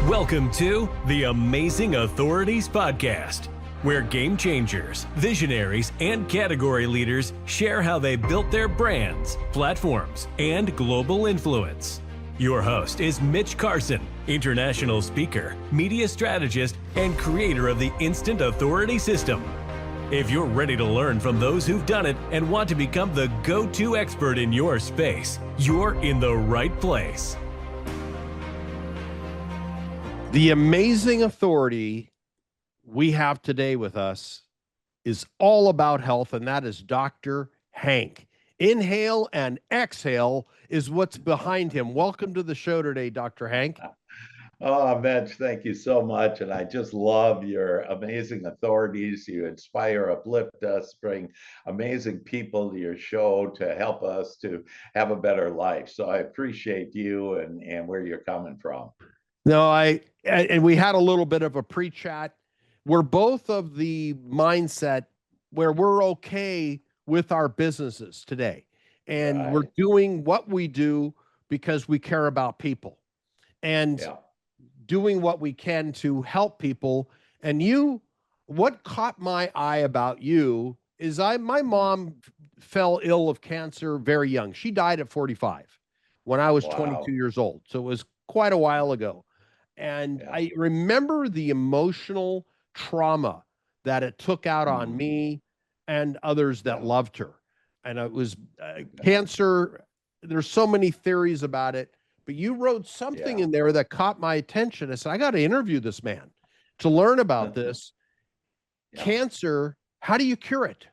Welcome to the Amazing Authorities Podcast, where game changers, visionaries, and category leaders share how they built their brands, platforms, and global influence. Your host is Mitch Carson, international speaker, media strategist, and creator of the Instant Authority System. If you're ready to learn from those who've done it and want to become the go-to expert in your space, you're in the right place. The amazing authority we have today with us is all about health, and that is Dr. Hank. Inhale and exhale is what's behind him. Welcome to the show today, Dr. Hank. Oh, Mitch, thank you so much. And I just love your amazing authorities. You inspire, uplift us, bring amazing people to your show to help us to have a better life. So I appreciate you and where you're coming from. No, and we had a little bit of a pre-chat. We're both of the mindset where we're okay with our businesses today. And we're doing what we do because we care about people and doing what we can to help people. And what caught my eye about you is my mom fell ill of cancer very young. She died at 45 when I was 22 years old. So it was quite a while ago. And I remember the emotional trauma that it took out on me and others that loved her. And it was cancer. There's so many theories about it, but you wrote something in there that caught my attention. I said, I got to interview this man to learn about this. Cancer, how do you cure it?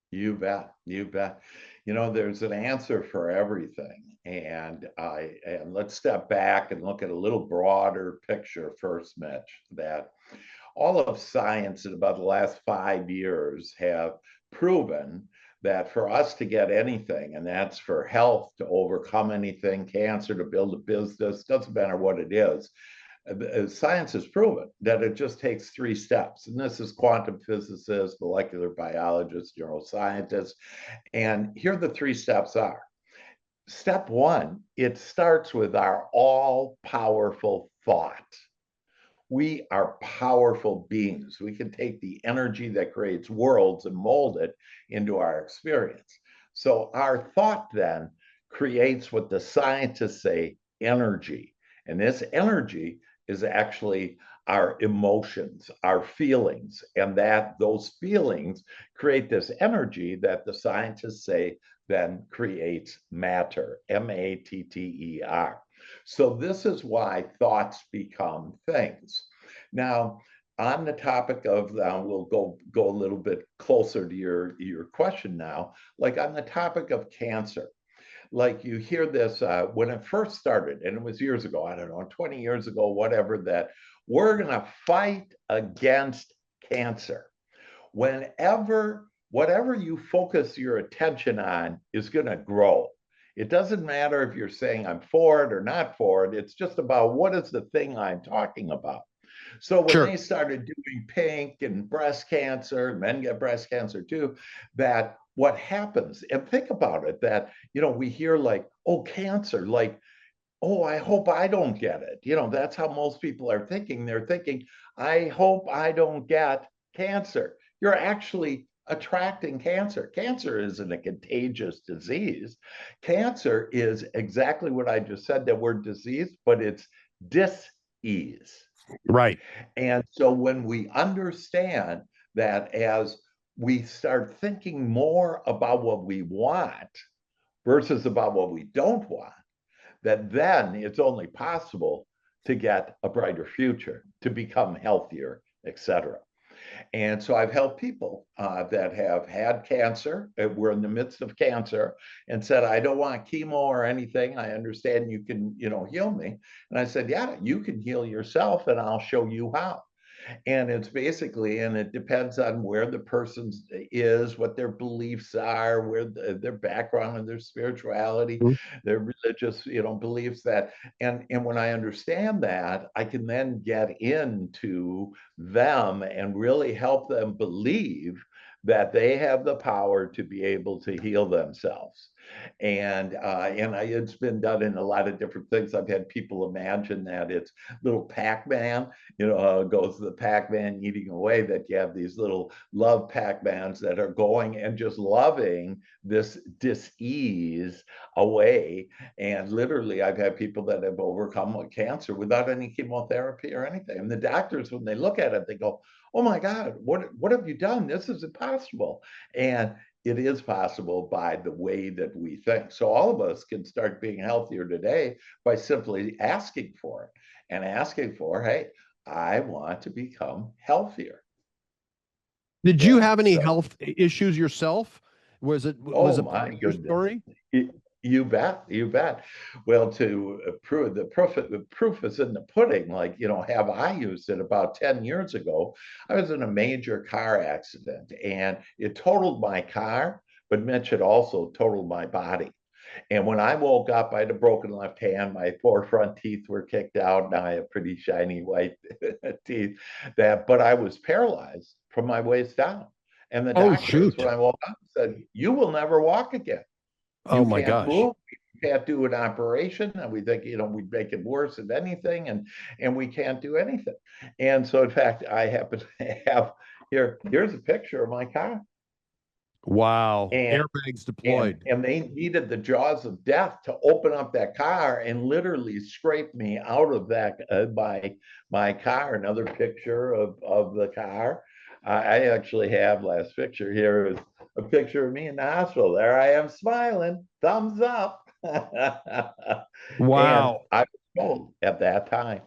You bet. You bet. You know, there's an answer for everything. And let's step back and look at a little broader picture first, Mitch, that all of science in about the last 5 years have proven that for us to get anything, and that's for health, to overcome anything, cancer, to build a business, doesn't matter what it is, science has proven that it just takes 3 steps. And this is quantum physicists, molecular biologists, neuroscientists. And here the 3 steps are. Step 1, it starts with our all-powerful thought. We are powerful beings. We can take the energy that creates worlds and mold it into our experience. So our thought then creates what the scientists say energy. And this energy is actually our emotions, our feelings, and that those feelings create this energy that the scientists say then creates matter, M-A-T-T-E-R. So this is why thoughts become things. Now, on the topic of, we'll go a little bit closer to your question now, like on the topic of cancer. Like you hear this when it first started, and it was years ago, I don't know, 20 years ago, whatever, that we're going to fight against cancer. Whatever you focus your attention on is going to grow. It doesn't matter if you're saying I'm for it or not for it. It's just about what is the thing I'm talking about. So when they started doing pink and breast cancer, men get breast cancer too, that what happens, and think about it, that, we hear like, oh, cancer, like, oh, I hope I don't get it. That's how most people are thinking. They're thinking, I hope I don't get cancer. You're actually attracting cancer. Cancer isn't a contagious disease. Cancer is exactly what I just said, that word disease, but it's dis-ease. Right. And so when we understand that, as we start thinking more about what we want versus about what we don't want, that then it's only possible to get a brighter future, to become healthier, etc. And so I've helped people that have had cancer, we're in the midst of cancer, and said, I don't want chemo or anything. I understand you can, heal me. And I said, yeah, you can heal yourself, and I'll show you how. And it's basically, and it depends on where the person is, what their beliefs are, where their background and their spirituality, their religious, beliefs, that, and when I understand that, I can then get into them and really help them believe that they have the power to be able to heal themselves. And it's been done in a lot of different things. I've had people imagine that it's little Pac-Man, goes the Pac-Man eating away, that you have these little love Pac-Mans that are going and just loving this dis-ease away. And literally, I've had people that have overcome cancer without any chemotherapy or anything. And the doctors, when they look at it, they go, "Oh my God, what have you done? This is impossible." And it is possible by the way that we think. So all of us can start being healthier today by simply asking for it and asking for, hey, I want to become healthier. Did you have any health issues yourself? Was it my your goodness. story? You bet, you bet. Well, to prove the proof is in the pudding. Like, have I used it? About 10 years ago, I was in a major car accident, and it totaled my car, but Mitch, it also totaled my body. And when I woke up, I had a broken left hand. My 4 front teeth were kicked out. Now I have pretty shiny white teeth. But I was paralyzed from my waist down. And the doctors, when I woke up, said, "You will never walk again. Oh my gosh. Move. We can't do an operation." And we think, we'd make it worse than anything, and we can't do anything. And so, in fact, I happen to have here's a picture of my car. Wow. And airbags deployed. And they needed the jaws of death to open up that car and literally scrape me out of that my car. Another picture of the car. I actually have, last picture here is a picture of me in the hospital. There I am smiling, thumbs up. Wow. And I was told at that time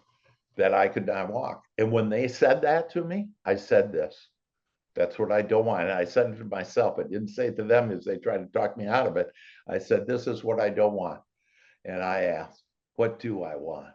that I could not walk. And when they said that to me, I said this: "That's what I don't want." And I said it to myself. I didn't say it to them as they tried to talk me out of it. I said, "This is what I don't want." And I asked, "What do I want?"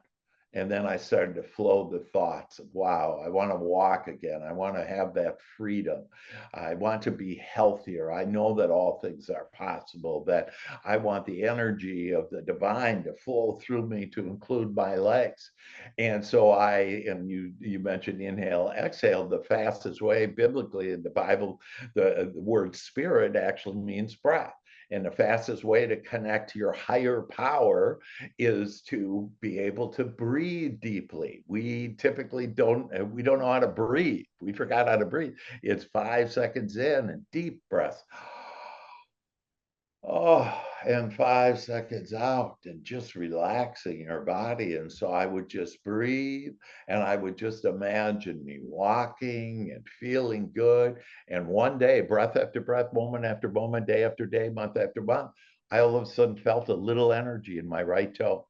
And then I started to flow the thoughts of, wow, I want to walk again. I want to have that freedom. I want to be healthier. I know that all things are possible, that I want the energy of the divine to flow through me to include my legs. And so and you mentioned inhale, exhale. The fastest way biblically in the Bible, the word spirit actually means breath. And the fastest way to connect to your higher power is to be able to breathe deeply. We typically we don't know how to breathe. We forgot how to breathe. It's 5 seconds in and deep breath. Oh, and 5 seconds out, and just relaxing your body. And so I would just breathe, and I would just imagine me walking and feeling good. And one day, breath after breath, moment after moment, day after day, month after month, I all of a sudden felt a little energy in my right toe.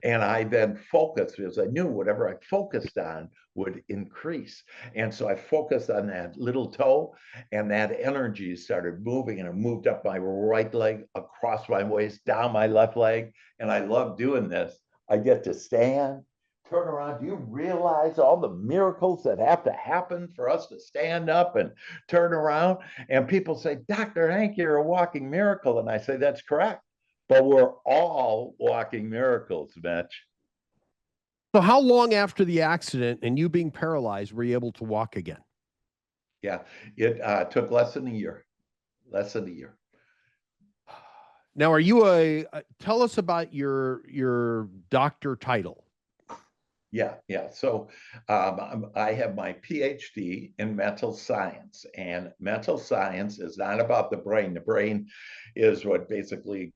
And I then focused, because I knew whatever I focused on would increase. And so I focused on that little toe, and that energy started moving, and it moved up my right leg, across my waist, down my left leg. And I love doing this. I get to stand, turn around. Do you realize all the miracles that have to happen for us to stand up and turn around? And people say, "Dr. Hank, you're a walking miracle." And I say, that's correct. But we're all walking miracles, Mitch. So how long after the accident and you being paralyzed were you able to walk again? Yeah, it took less than a year. Less than a year. Now, are you tell us about your doctor title? Yeah. So I have my PhD in mental science, and mental science is not about the brain. The brain is what basically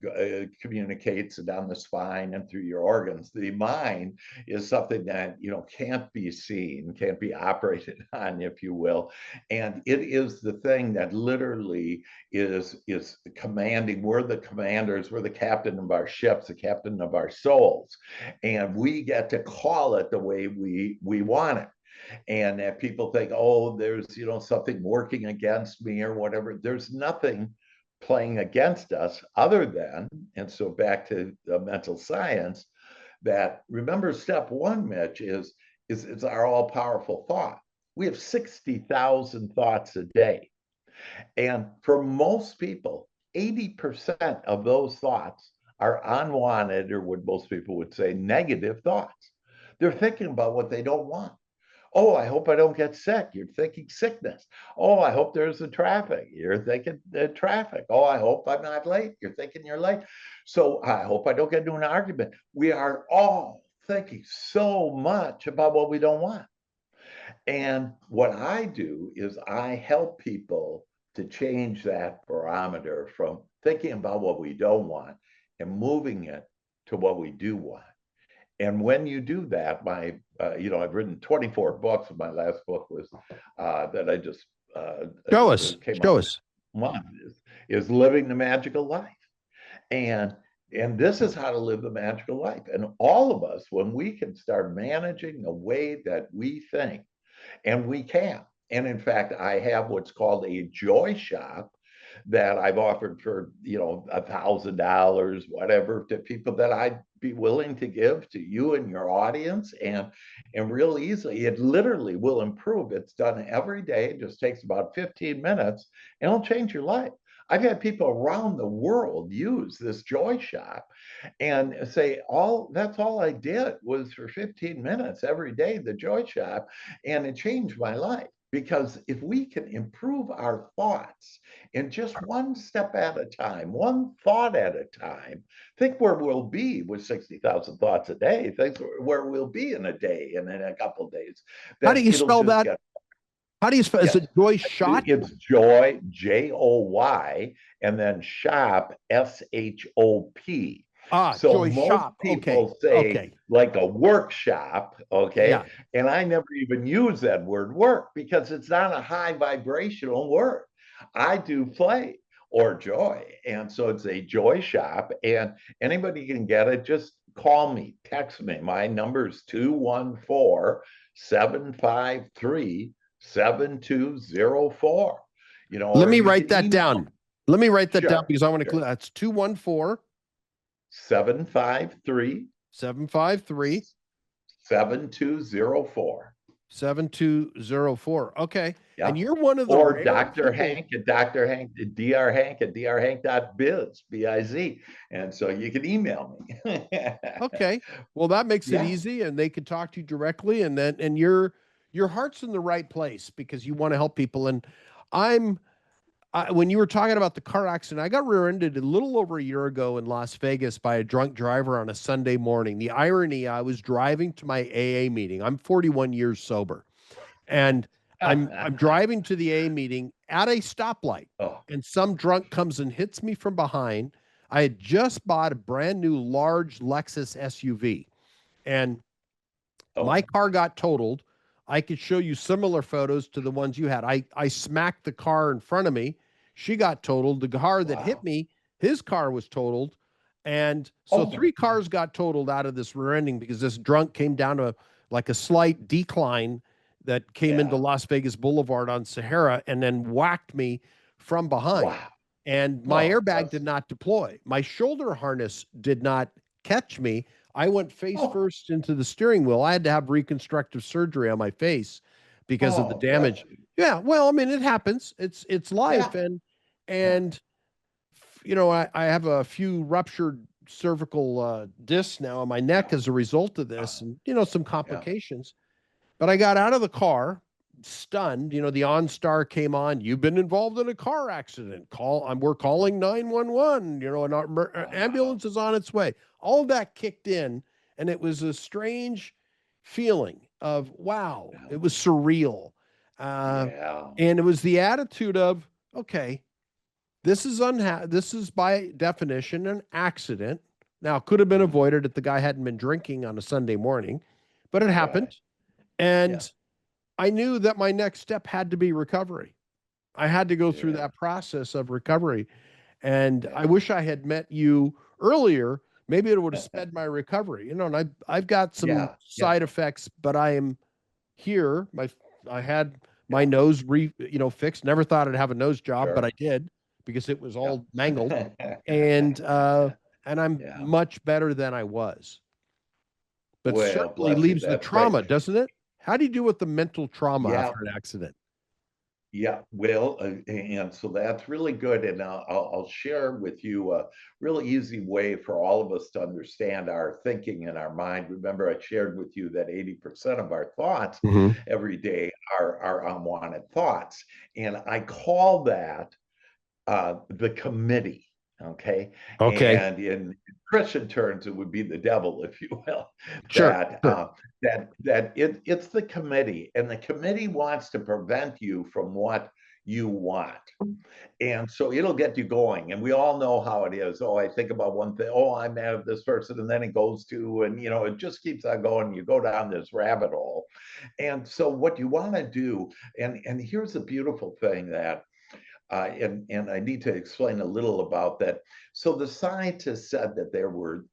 communicates down the spine and through your organs. The mind is something that can't be seen, can't be operated on, if you will, and it is the thing that literally is commanding. We're the commanders. We're the captain of our ships, the captain of our souls, and we get to call it the way we want it. And that people think, oh, there's something working against me or whatever. There's nothing playing against us other than, and so back to the mental science, that remember step one, Mitch, is our all-powerful thought. We have 60,000 thoughts a day. And for most people, 80% of those thoughts are unwanted, or what most people would say, negative thoughts. They're thinking about what they don't want. Oh, I hope I don't get sick. You're thinking sickness. Oh, I hope there's a traffic. You're thinking traffic. Oh, I hope I'm not late. You're thinking you're late. So I hope I don't get into an argument. We are all thinking so much about what we don't want. And what I do is I help people to change that barometer from thinking about what we don't want and moving it to what we do want. And when you do that, I've written 24 books. My last book was that I just Show us. came Show out us. month is living the magical life. And this is how to live the magical life. And all of us, when we can start managing the way that we think, and we can. And in fact, I have what's called a joy shop that I've offered for, $1,000, whatever, to people that I'd be willing to give to you and your audience. And real easily, it literally will improve. It's done every day. It just takes about 15 minutes and it'll change your life. I've had people around the world use this joy shop and say, that's all I did was for 15 minutes every day, the joy shop, and it changed my life. Because if we can improve our thoughts in just one step at a time, one thought at a time, think where we'll be with 60,000 thoughts a day, think where we'll be in a day and in a couple of days. How do you spell that? How do you spell? Is it Joy Shot? It's Joy, Joy, and then shop, SHOP. So Joy most Shop. people say like a workshop, okay? Yeah. And I never even use that word work because it's not a high vibrational word. I do play or joy. And so it's a joy shop and anybody can get it. Just call me, text me. My number is 214-753-7204. Let me write that down. Let me write that down because I want to. That's 214 753 7204. 7204. Okay. Yeah. And you're one of the or Dr. Hank at Dr. Hank, Dr. Hank at drhank.biz, B-I-Z. And so you can email me. Okay. Well, that makes it easy and they can talk to you directly and your heart's in the right place because you want to help people. And when you were talking about the car accident, I got rear-ended a little over a year ago in Las Vegas by a drunk driver on a Sunday morning. The irony, I was driving to my AA meeting. I'm 41 years sober. And I'm driving to the AA meeting at a stoplight. And some drunk comes and hits me from behind. I had just bought a brand new large Lexus SUV. And my car got totaled. I could show you similar photos to the ones you had. I smacked the car in front of me. She got totaled. The car that hit me, his car was totaled. And so 3 cars got totaled out of this rear ending because this drunk came down to like a slight decline that came into Las Vegas Boulevard on Sahara and then whacked me from behind. And my airbag did not deploy. My shoulder harness did not catch me. I went face first into the steering wheel. I had to have reconstructive surgery on my face because of the damage. Yeah, well, I mean, it happens. It's life. And I have a few ruptured cervical discs now on my neck as a result of this and, some complications. But I got out of the car stunned. The OnStar came on. You've been involved in a car accident. We're calling 911. An ambulance is on its way. All of that kicked in, and it was a strange feeling of wow. It was surreal, and it was the attitude of okay, this is by definition an accident. Now it could have been avoided if the guy hadn't been drinking on a Sunday morning, but it happened, and I knew that my next step had to be recovery. I had to go through that process of recovery. And I wish I had met you earlier. Maybe it would have sped my recovery. And I've got some side effects, but I am here. I had my nose fixed. Never thought I'd have a nose job, but I did because it was all mangled. And I'm much better than I was. But certainly leaves the trauma, doesn't it? How do you deal with the mental trauma after an accident? Yeah, well, and so that's really good. And I'll share with you a really easy way for all of us to understand our thinking and our mind. Remember, I shared with you that 80% of our thoughts Hmm. every day are unwanted thoughts. And I call that the committee. Okay. Okay. And in Christian terms, it would be the devil, if you will, Sure. that Sure. it's the committee, and the committee wants to prevent you from what you want. And so it'll get you going. And we all know how it is. Oh, I think about one thing. Oh, I'm mad at this person. And then it goes to, and it just keeps on going. You go down this rabbit hole. And so what you want to do, and here's the beautiful thing that and I need to explain a little about that. So the scientists said that there were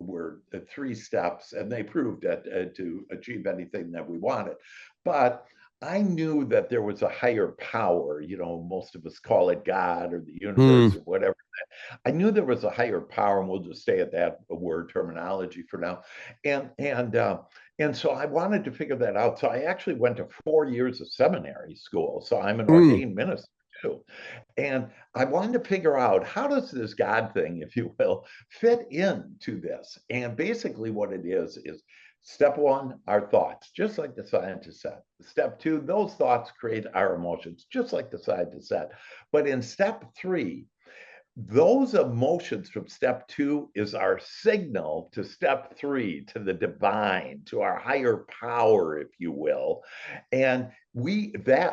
3 steps, and they proved that to achieve anything that we wanted. But I knew that there was a higher power. Most of us call it God or the universe Hmm. or whatever. I knew there was a higher power, and we'll just stay at that word terminology for now. And so I wanted to figure that out. So I actually went to 4 years of seminary school. So I'm an Hmm. ordained minister too. And I wanted to figure out, how does this God thing, if you will, fit into this? And basically what it is step one, our thoughts, just like the scientist said. Step two, those thoughts create our emotions, just like the scientist said. But in step three, those emotions from step two is our signal to step three, to the divine, to our higher power, if you will. And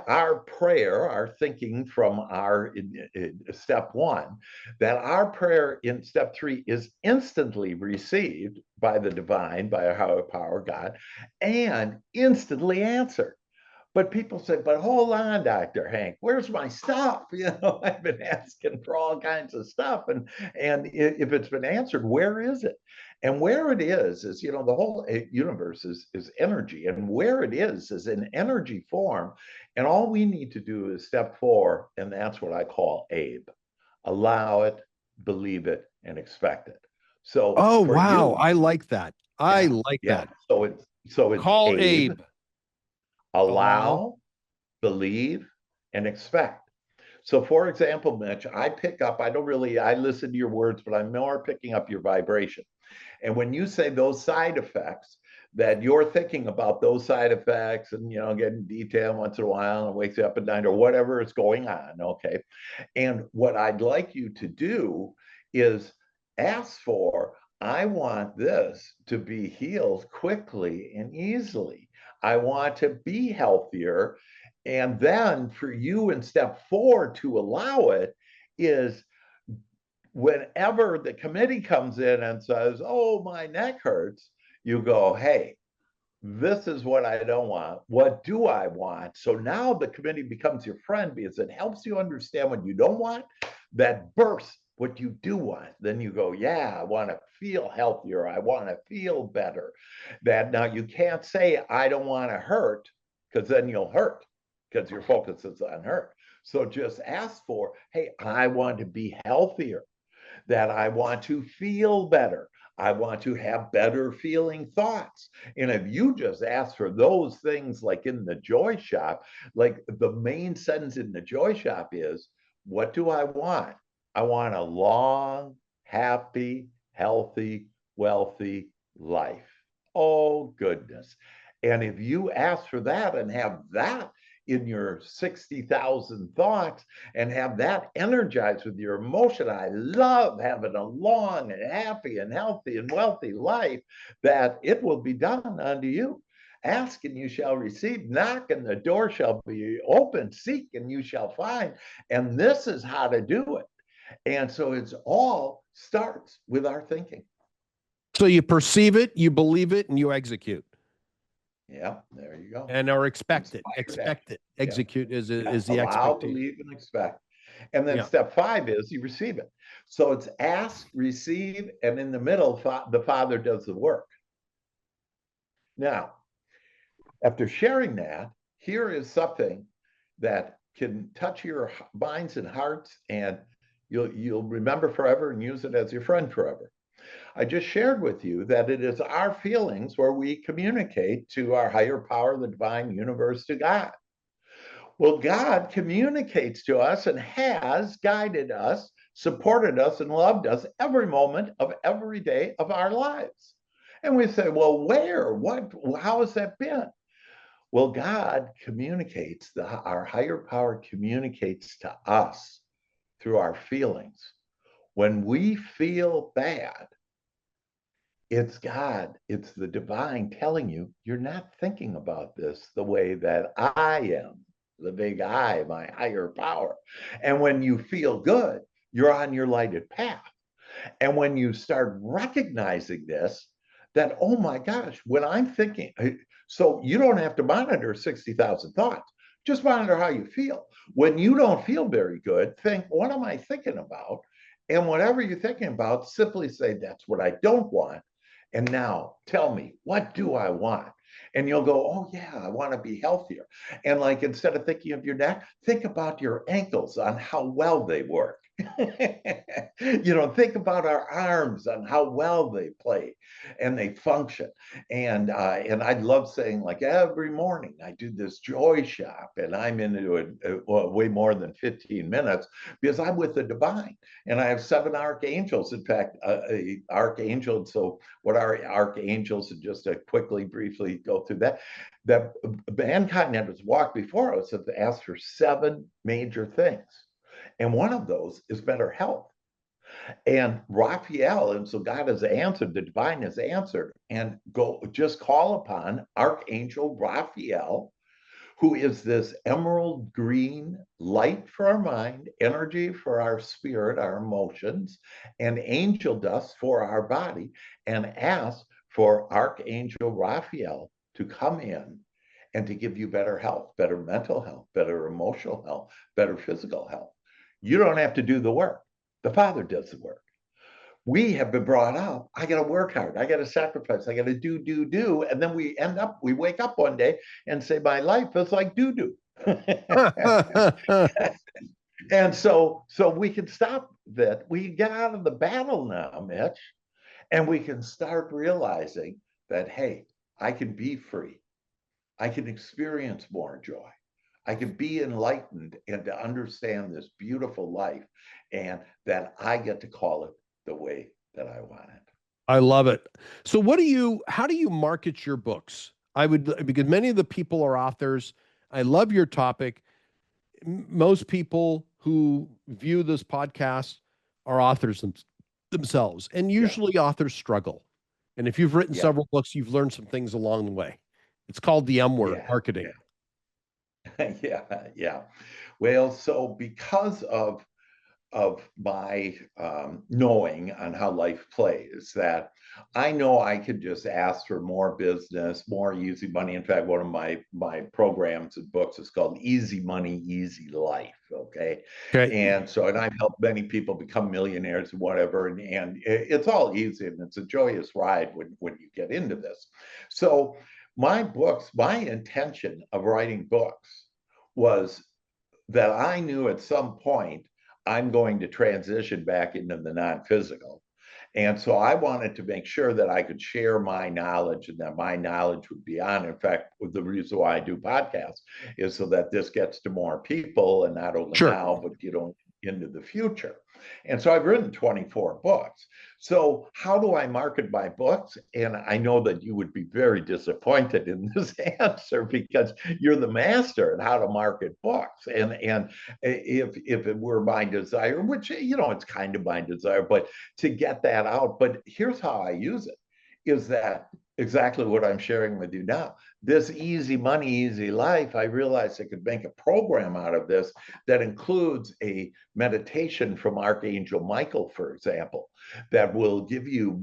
our prayer, our thinking from our in step one, that our prayer in step three is instantly received by the divine, by our higher power, God, and instantly answered. But people say, but hold on, Dr. Hank, where's my stuff? I've been asking for all kinds of stuff. And if it's been answered, where is it? And where it is, the whole universe is energy. And where it is in energy form. And all we need to do is step four. And that's what I call Abe. Allow it, believe it, and expect it. So Oh, for wow. you, I like that. I yeah, like yeah. that. So it's Call Abe, Abe. Allow. allow, believe, and expect. So, for example, Mitch, I listen to your words, but I'm more picking up your vibration. And when you say those side effects, that you're thinking about those side effects and, getting detail once in a while and wakes you up at night or whatever is going on. Okay. And what I'd like you to do is ask for, I want this to be healed quickly and easily. I want to be healthier. And then for you in step four to allow it is, whenever the committee comes in and says, oh, my neck hurts, you go, hey, this is what I don't want. What do I want? So now the committee becomes your friend because it helps you understand what you don't want, that bursts what you do want. Then you go, yeah, I want to feel healthier. I want to feel better. That now you can't say, I don't want to hurt, because then you'll hurt because your focus is on hurt. So just ask for, hey, I want to be healthier, that I want to feel better. I want to have better feeling thoughts. And if you just ask for those things, like in the joy shop, like the main sentence in the joy shop is, what do I want? I want a long, happy, healthy, wealthy life. Oh, goodness. And if you ask for that and have that in your 60,000 thoughts, and have that energized with your emotion, I love having a long and happy and healthy and wealthy life, that it will be done unto you. Ask and you shall receive, knock and the door shall be open, seek and you shall find. And this is how to do it. And so it's all starts with our thinking. So you perceive it, you believe it, and you execute. Yeah, there you go. And or expect it. Inspired Expect action. it. Yeah. Execute Yeah. is the Allow, expectation. believe, and expect. And then Yeah. step five is you receive it. So it's ask, receive, and in the middle, the Father does the work. Now, after sharing that, here is something that can touch your minds and hearts, and you'll remember forever and use it as your friend forever. I just shared with you that it is our feelings where we communicate to our higher power, the divine universe, to God. Well, God communicates to us and has guided us, supported us, and loved us every moment of every day of our lives. And we say, well, where? What? How has that been? Well, God communicates, our higher power communicates to us through our feelings. When we feel bad, it's God, it's the divine telling you, you're not thinking about this the way that I am, the big I, my higher power. And when you feel good, you're on your lighted path. And when you start recognizing this, that, oh my gosh, when I'm thinking, so you don't have to monitor 60,000 thoughts, just monitor how you feel. When you don't feel very good, think, what am I thinking about? And whatever you're thinking about, simply say, that's what I don't want. And now tell me, what do I want? And you'll go, oh yeah, I want to be healthier. And like, instead of thinking of your neck, think about your ankles on how well they work. Think about our arms on how well they play and they function. And I love saying, like, every morning I do this joy shop, and I'm into it way more than 15 minutes because I'm with the divine, and I have 7 archangels. In fact, archangels. So what are archangels? And just to quickly, briefly go through that mankind that has walked before us have asked for 7 major things. And one of those is better health. And Raphael, and so God has answered, the divine has answered, and just call upon Archangel Raphael, who is this emerald green light for our mind, energy for our spirit, our emotions, and angel dust for our body, and ask for Archangel Raphael to come in and to give you better health, better mental health, better emotional health, better physical health. You don't have to do the work. The Father does the work. We have been brought up, I got to work hard. I got to sacrifice. I got to do. And then we wake up one day and say, my life is like do. And so we can stop that. We get out of the battle now, Mitch, and we can start realizing that, hey, I can be free. I can experience more joy. I can be enlightened and to understand this beautiful life, and that I get to call it the way that I want it. I love it. So how do you market your books? Because many of the people are authors. I love your topic. Most people who view this podcast are authors themselves, and usually authors struggle. And if you've written several books, you've learned some things along the way. It's called the M word, marketing. Yeah. Well, so because of my knowing on how life plays, that I know I could just ask for more business, more easy money. In fact, one of my programs and books is called Easy Money, Easy Life. Okay. And I've helped many people become millionaires and whatever. And it's all easy, and it's a joyous ride when you get into this. So my intention of writing books was that I knew at some point I'm going to transition back into the non-physical. And so I wanted to make sure that I could share my knowledge and that my knowledge would be on. In fact, the reason why I do podcasts is so that this gets to more people, and not only now, but into the future. And so I've written 24 books. So how do I market my books? And I know that you would be very disappointed in this answer, because you're the master in how to market books. And if it were my desire, which, it's kind of my desire, but to get that out. But here's how I use it, is that exactly what I'm sharing with you now. This easy money, easy life, I realized I could make a program out of this that includes a meditation from Archangel Michael, for example, that will give you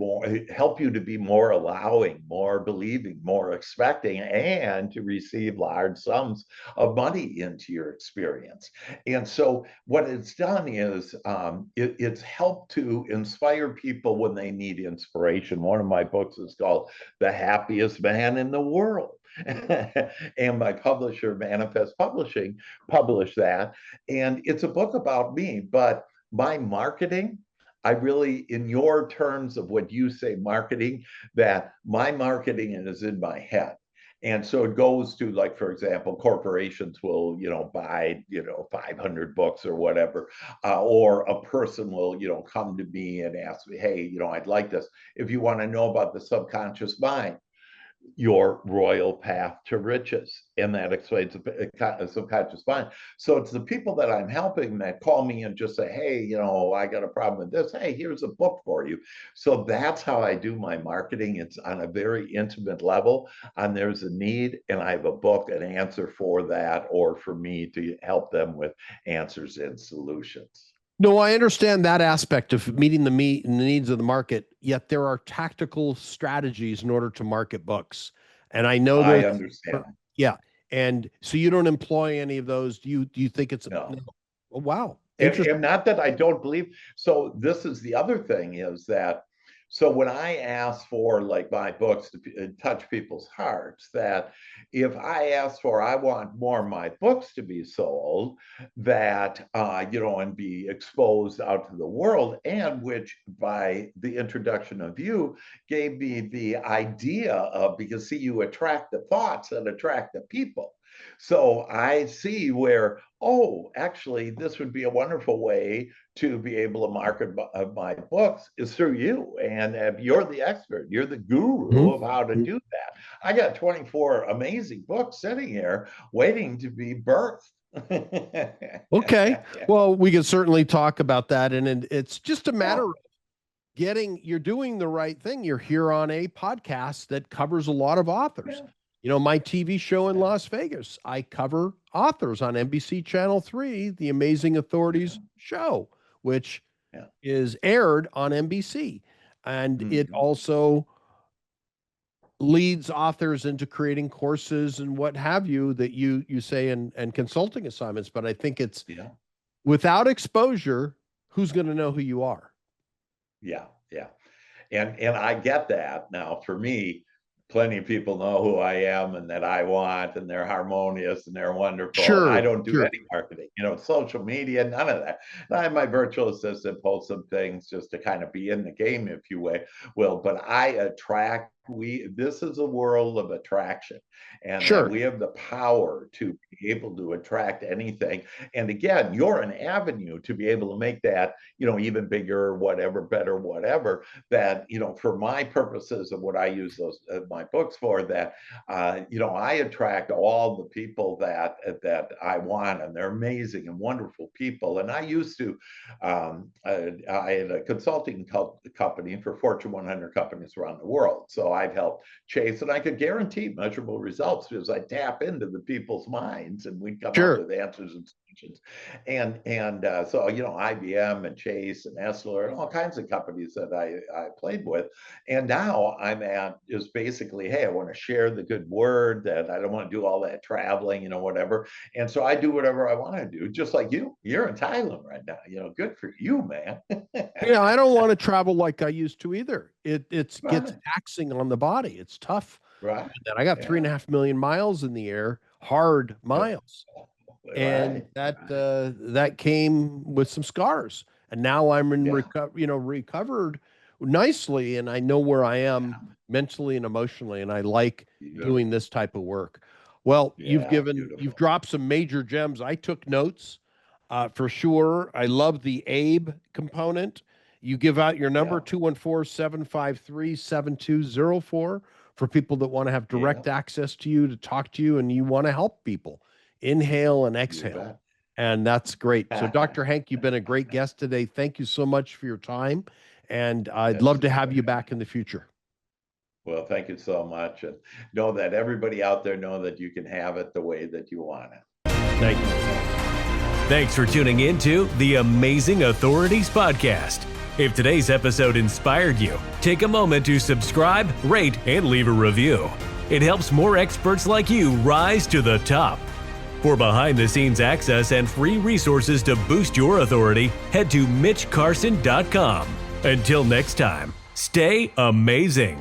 help you to be more allowing, more believing, more expecting, and to receive large sums of money into your experience. And so what it's done is it's helped to inspire people when they need inspiration. One of my books is called The Happiest Man in the World. And my publisher, Manifest Publishing, published that. And it's a book about me, but my marketing, I really, in your terms of what you say, marketing, that my marketing is in my head. And so it goes to, like, for example, corporations will, buy, 500 books or whatever, or a person will, come to me and ask me, hey, I'd like this. If you want to know about the subconscious mind, your royal path to riches, and that explains the subconscious mind. So it's the people that I'm helping that call me and just say, hey, I got a problem with this. Hey, here's a book for you. So that's how I do my marketing. It's on a very intimate level, and there's a need, and I have a book, an answer for that, or for me to help them with answers and solutions. No, I understand that aspect of meeting the needs of the market, yet there are tactical strategies in order to market books. And I know I understand. Yeah. And so you don't employ any of those. Do you think it's No. Oh, wow. And not that I don't believe. So this is the other thing, is that, so when I ask for, like, my books to touch people's hearts, that if I ask for, I want more of my books to be sold, that, and be exposed out to the world, and which by the introduction of you gave me the idea of, because see, you attract the thoughts that attract the people. So I see where, oh, actually, this would be a wonderful way to be able to market my books, is through you. And you're the expert, you're the guru of how to do that. I got 24 amazing books sitting here waiting to be birthed. Okay. Well, we can certainly talk about that. And it's just a matter of you're doing the right thing. You're here on a podcast that covers a lot of authors. My TV show in Las Vegas, I cover authors on NBC Channel 3, The Amazing Authorities show, which is aired on NBC. And it also leads authors into creating courses and what have you that you say, and consulting assignments. But I think it's without exposure, who's going to know who you are? Yeah. And I get that. Now, for me, plenty of people know who I am and that I want, and they're harmonious and they're wonderful. Sure, and I don't do any marketing, social media, none of that. And I have my virtual assistant post some things just to kind of be in the game, if you will. But I attract. This is a world of attraction, and we have the power to be able to attract anything. And again, you're an avenue to be able to make that, even bigger, whatever, better, whatever. That, for my purposes of what I use those my books for, that I attract all the people that I want, and they're amazing and wonderful people. And I used to, I had a consulting company for Fortune 100 companies around the world. So I've helped chase, and I could guarantee measurable results because I tap into the people's minds, and we'd come up with answers and solutions. And so, IBM and Chase and Esler and all kinds of companies that I played with. And now I'm at is basically, hey, I want to share the good word, that I don't want to do all that traveling, whatever. And so I do whatever I want to do, just like you. You're in Thailand right now. Good for you, man. Yeah, I don't want to travel like I used to either. It gets taxing on the body. It's tough. Right. And I got 3.5 million miles in the air, hard miles. And that came with some scars. And now I'm in recovered nicely, and I know where I am mentally and emotionally, and I like doing this type of work. Well, you've dropped some major gems. I took notes for sure. I love the Abe component. You give out your number, 214-753-7204, for people that want to have direct access to you, to talk to you, and you want to help people inhale and exhale. And that's great. So Dr. Hank, you've been a great guest today. Thank you so much for your time. And I'd love to have you back in the future. Well, thank you so much. And know that everybody out there know that you can have it the way that you want it. Thank you. Thanks for tuning in to the Amazing Authorities Podcast. If today's episode inspired you, take a moment to subscribe, rate, and leave a review. It helps more experts like you rise to the top. For behind-the-scenes access and free resources to boost your authority, head to MitchCarson.com. Until next time, stay amazing.